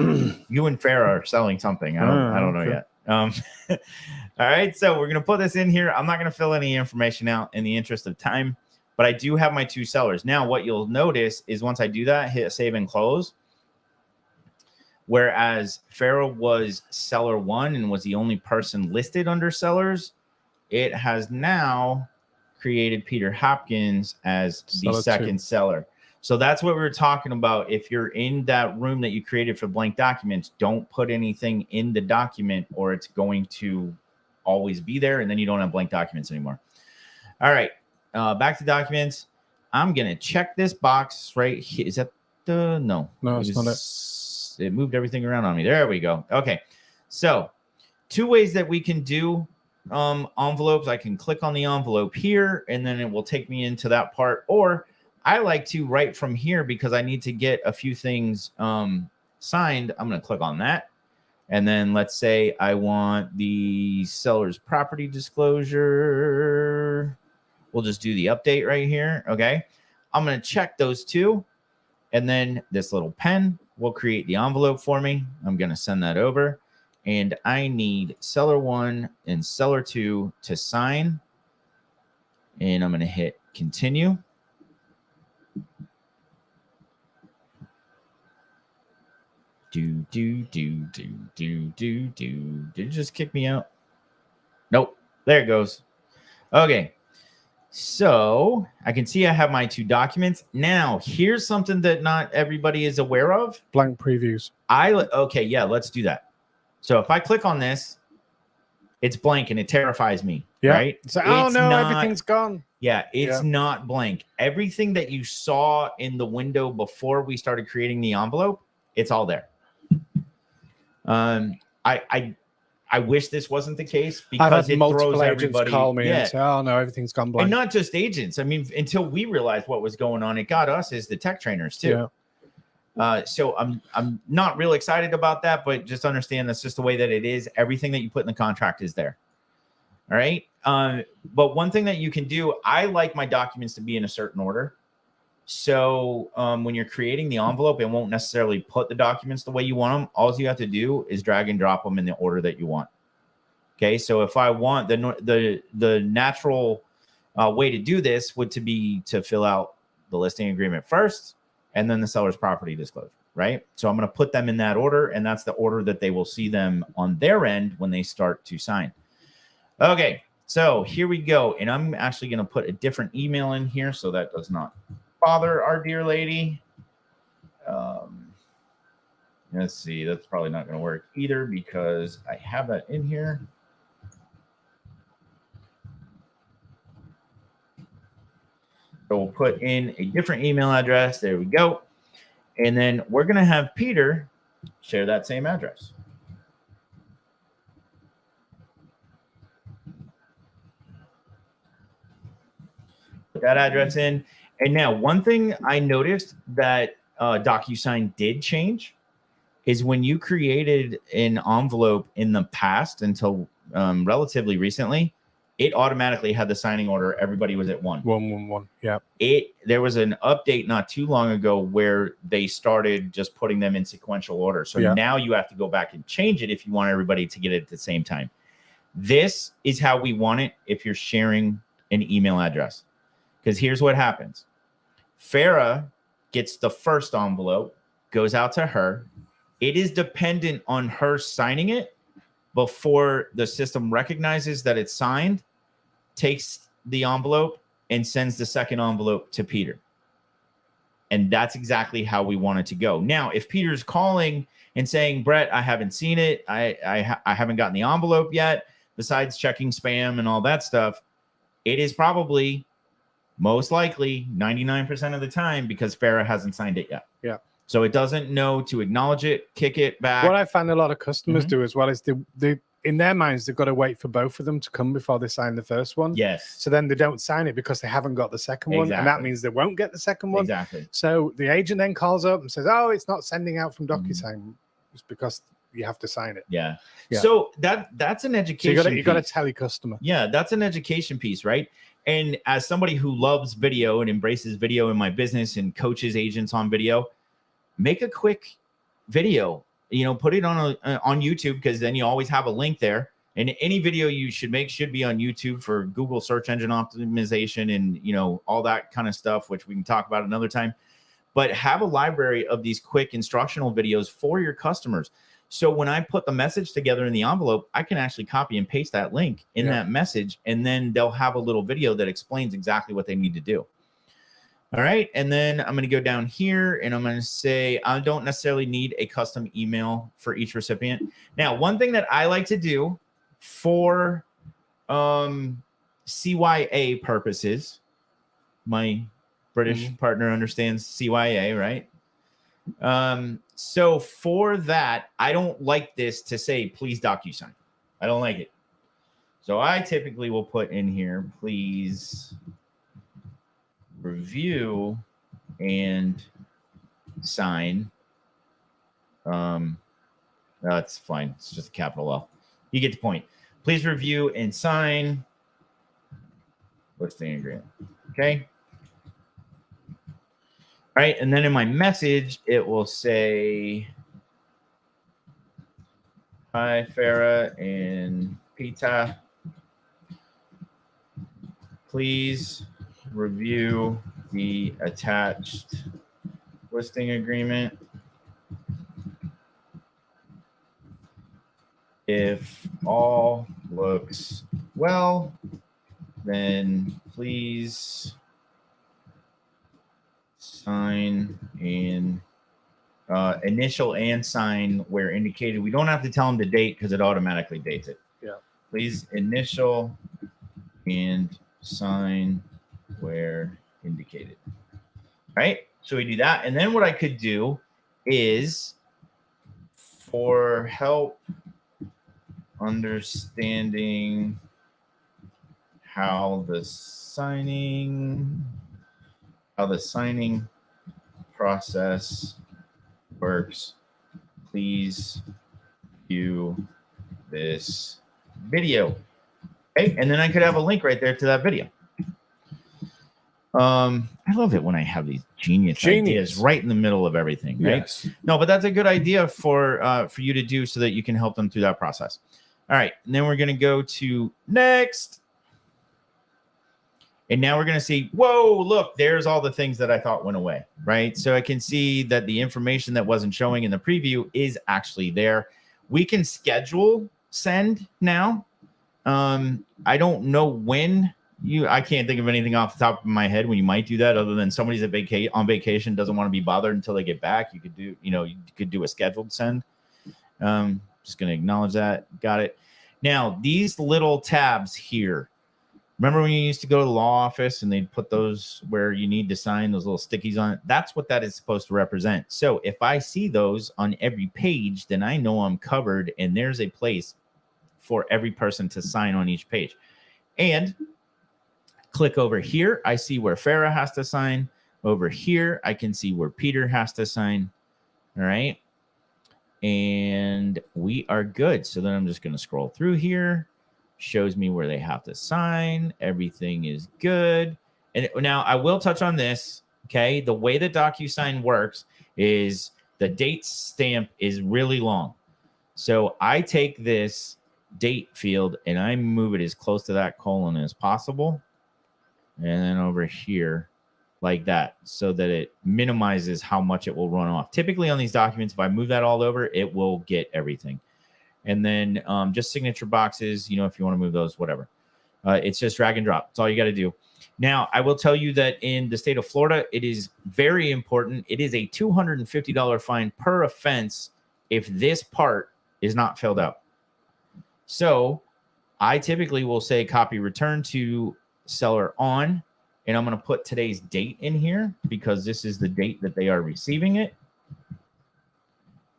Farah are selling something. I don't know yet. All right, so we're going to put this in here. I'm not going to fill any information out in the interest of time, but I do have my two sellers. Now, what you'll notice is once I do that, hit save and close. Whereas Farah was seller 1 and was the only person listed under sellers, it has now created Peter Hopkins as the second seller. So that's what we were talking about. If you're in that room that you created for blank documents, don't put anything in the document or it's going to always be there. And then you don't have blank documents anymore. All right. Back to documents. I'm going to check this box right here. Is that the, no, it's not it. It moved everything around on me. There we go. Okay. So 2 ways that we can do envelopes. I can click on the envelope here and then it will take me into that part, or I like to write from here because I need to get a few things signed. I'm going to click on that. And then let's say I want the seller's property disclosure. We'll just do the update right here. Okay. I'm going to check those 2. And then this little pen will create the envelope for me. I'm going to send that over. And I need seller 1 and seller 2 to sign. And I'm going to hit continue. Did it just kick me out? Nope. There it goes. Okay. So I can see I have my 2 documents. Now, here's something that not everybody is aware of. Blank previews. Okay, yeah, let's do that. So if I click on this, it's blank and it terrifies me, right? So, oh no, everything's gone. Yeah, it's not blank. Everything that you saw in the window before we started creating the envelope, it's all there. I wish this wasn't the case because it throws everybody. Call me and say, "Oh no, everything's gone blank." And not just agents. I mean, until we realized what was going on, it got us as the tech trainers too. Yeah. So I'm not real excited about that, but just understand that's just the way that it is. Everything that you put in the contract is there. All right. But one thing that you can do, I like my documents to be in a certain order. So when you're creating the envelope, it won't necessarily put the documents the way you want them. All you have to do is drag and drop them in the order that you want. Okay, so if I want the natural way to do this would be to fill out the listing agreement first and then the seller's property disclosure, right? So I'm going to put them in that order, and that's the order that they will see them on their end when they start to sign. Okay, so here we go. And I'm actually going to put a different email in here so that does not bother our dear lady. Let's see, that's probably not going to work either because I have that in here. So we'll put in a different email address. There we go. And then we're going to have Peter share that same address. Put that address in. And now one thing I noticed that Docusign did change is when you created an envelope in the past until relatively recently, it automatically had the signing order. Everybody was at 111. Yeah. There was an update not too long ago where they started just putting them in sequential order. So now you have to go back and change it if you want everybody to get it at the same time. This is how we want it if you're sharing an email address. Because here's what happens. Farah gets the first envelope, goes out to her. It is dependent on her signing it before the system recognizes that it's signed, takes the envelope, and sends the second envelope to Peter. And that's exactly how we want it to go. Now, if Peter's calling and saying, Brett, I haven't seen it. I haven't gotten the envelope yet, besides checking spam and all that stuff, it is probably most likely 99% of the time because Farah hasn't signed it yet. Yeah. So it doesn't know to acknowledge it, kick it back. What I find a lot of customers do as well is they in their minds, they've got to wait for both of them to come before they sign the first one. Yes. So then they don't sign it because they haven't got the second one. And that means they won't get the second one. Exactly. So the agent then calls up and says, oh, it's not sending out from Docusign. It's because you have to sign it. Yeah. So that's an education. So you got to tell your customer. Yeah, that's an education piece, right? And as somebody who loves video and embraces video in my business and coaches agents on video, make a quick video. Put it on YouTube, because then you always have a link there. And any video you should make should be on YouTube for Google search engine optimization and all that kind of stuff, which we can talk about another time. But have a library of these quick instructional videos for your customers. So when I put the message together in the envelope, I can actually copy and paste that link in that message, and then they'll have a little video that explains exactly what they need to do. All right. And then I'm going to go down here and I'm going to say, I don't necessarily need a custom email for each recipient. Now, one thing that I like to do for CYA purposes, my British partner understands CYA, right? So for that, I don't like this to say, please Docusign. I don't like it. So I typically will put in here, please review and sign. That's fine. It's just a capital L. You get the point. Please review and sign listing agreement. Okay. All right. And then in my message, it will say, hi, Farah and Pita. Please review the attached listing agreement. If all looks well, then please sign and initial and sign where indicated. We don't have to tell them the date because it automatically dates it. Yeah. Please initial and sign where indicated. Right? So we do that. And then what I could do is, for help understanding how the signing process works, please view this video. Okay, and then I could have a link right there to that video. I love it when I have these genius ideas right in the middle of everything, right? Yes. No, but that's a good idea for you to do so that you can help them through that process. All right, and then we're going to go to next. And now we're going to see, whoa, look, there's all the things that I thought went away, right? So I can see that the information that wasn't showing in the preview is actually there. We can schedule send now. I don't know when I can't think of anything off the top of my head when you might do that, other than somebody's on vacation, doesn't want to be bothered until they get back. You could do, you could do a scheduled send. Just going to acknowledge that. Got it. Now, these little tabs here, remember when you used to go to the law office and they'd put those where you need to sign those little stickies on it? That's what that is supposed to represent. So if I see those on every page, then I know I'm covered, and there's a place for every person to sign on each page. And click over here, I see where Farah has to sign. Over here, I can see where Peter has to sign. All right. And we are good. So then I'm just going to scroll through here. Shows me where they have to sign. Everything is good. And now I will touch on this. Okay. The way that Docusign works is the date stamp is really long. So I take this date field and I move it as close to that colon as possible. And then over here like that, so that it minimizes how much it will run off. Typically on these documents, if I move that all over, it will get everything. And then just signature boxes, you know, if you want to move those, whatever. It's just drag and drop. That's all you got to do. Now, I will tell you that in the state of Florida, it is very important. It is a $250 fine per offense if this part is not filled out. So I typically will say copy return to seller on, and I'm going to put today's date in here because this is the date that they are receiving it.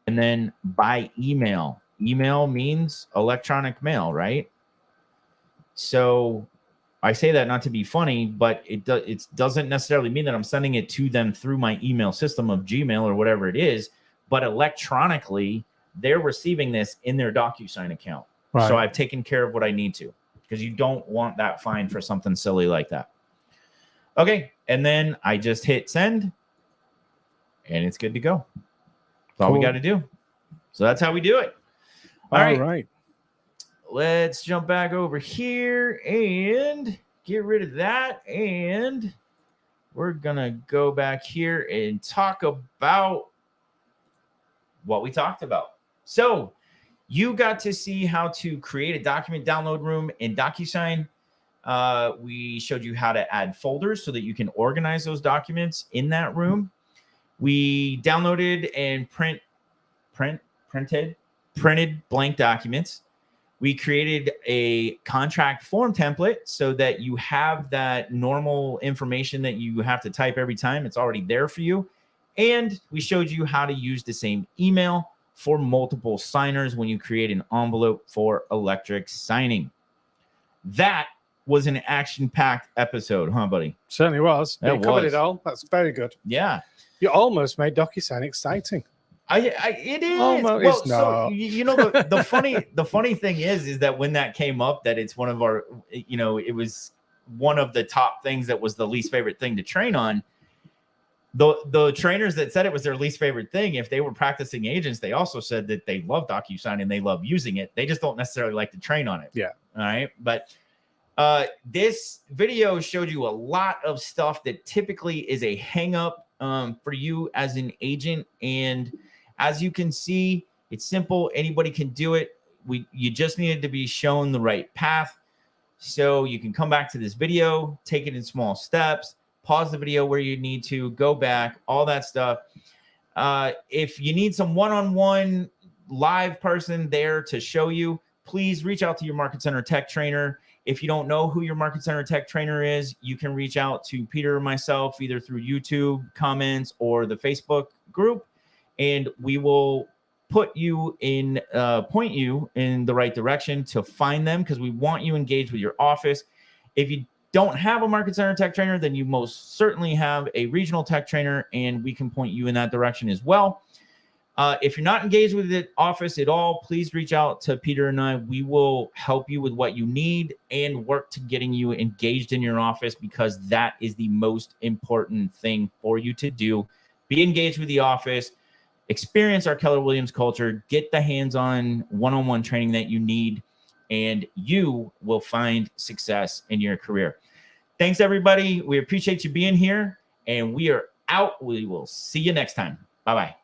And then by email. Email means electronic mail, right? So I say that not to be funny, but it doesn't necessarily mean that I'm sending it to them through my email system of Gmail or whatever it is, but electronically, they're receiving this in their Docusign account. Right. So I've taken care of what I need to, because you don't want that fine for something silly like that. Okay, and then I just hit send, and it's good to go. That's all we got to do. So that's how we do it. All right. Let's jump back over here and get rid of that. And we're going to go back here and talk about what we talked about. So you got to see how to create a document download room in Docusign. We showed you how to add folders so that you can organize those documents in that room. We downloaded and printed blank documents. We created a contract form template so that you have that normal information that you have to type every time. It's already there for you. And we showed you how to use the same email for multiple signers when you create an envelope for electric signing. That was an action-packed episode, huh, buddy? Certainly was. You covered it all. That's very good. Yeah. You almost made Docusign exciting. It is. Almost, well, it's not. So, you know, the funny thing is that when that came up, that it's one of our, you know, it was one of the top things that was the least favorite thing to train on. The trainers that said it was their least favorite thing, if they were practicing agents, they also said that they love Docusign and they love using it. They just don't necessarily like to train on it. Yeah. All right. But this video showed you a lot of stuff that typically is a hang up for you as an agent. And as you can see, it's simple. Anybody can do it. You just needed to be shown the right path. So you can come back to this video, take it in small steps, pause the video where you need to, go back, all that stuff. If you need some one-on-one live person there to show you, please reach out to your Market Center tech trainer. If you don't know who your Market Center tech trainer is, you can reach out to Peter or myself, either through YouTube comments or the Facebook group, and we will point you in the right direction to find them, because we want you engaged with your office. If you don't have a Market Center tech trainer, then you most certainly have a regional tech trainer, and we can point you in that direction as well. If you're not engaged with the office at all, please reach out to Peter and I. We will help you with what you need and work to getting you engaged in your office, because that is the most important thing for you to do. Be engaged with the office, experience our Keller Williams culture, get the hands-on one-on-one training that you need, and you will find success in your career. Thanks, everybody. We appreciate you being here, and we are out. We will see you next time. Bye-bye.